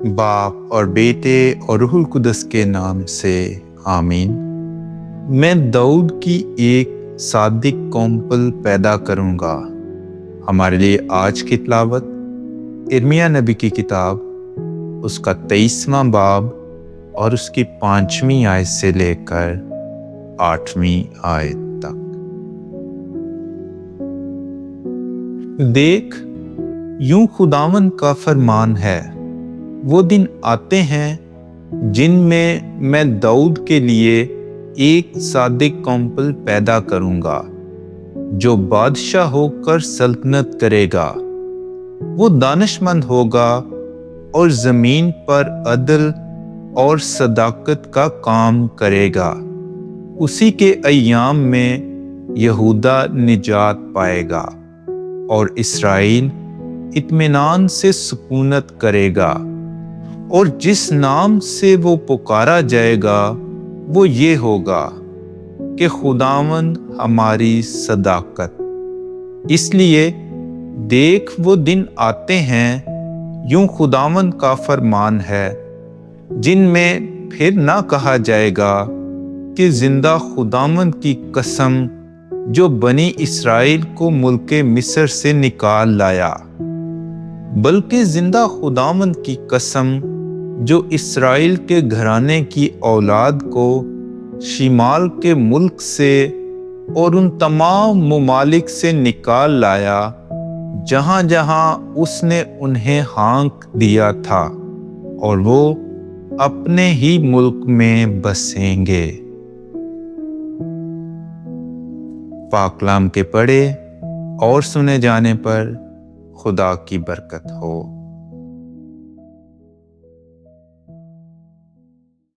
बाप और बेटे और रूहुल कुदस के नाम से आमीन। मैं दाऊद की एक सादिक कौम्पल पैदा करूँगा। हमारे लिए आज की तिलावत यिर्मयाह नबी की किताब उसका 23वां बाब और उसकी 5वीं आयत से लेकर 8वीं आयत तक। देख, यूं खुदावन का फरमान है, वो दिन आते हैं जिनमें मैं दाऊद के लिए एक सादिक कौम्पल पैदा करूंगा जो बादशाह होकर सल्तनत करेगा। वो दानिशमंद होगा और जमीन पर अदल और सदाकत का काम करेगा। उसी के अय्याम में यहूदा निजात पाएगा और इसराइल इत्मीनान से सुकूनत करेगा। और जिस नाम से वो पुकारा जाएगा वो ये होगा कि खुदावंद हमारी सदाकत। इसलिए देख, वो दिन आते हैं, यूं खुदावंद का फरमान है, जिनमें फिर ना कहा जाएगा कि जिंदा खुदावंद की कसम जो बनी इसराइल को मुल्के मिस्र से निकाल लाया, बल्कि जिंदा खुदावंद की कसम जो इसराइल के घराने की औलाद को शिमाल के मुल्क से और उन तमाम मुमालिक से निकाल लाया जहां जहां उसने उन्हें हाँक दिया था, और वो अपने ही मुल्क में बसेंगे। पाक कलाम के पढ़े और सुने जाने पर खुदा की बरकत हो।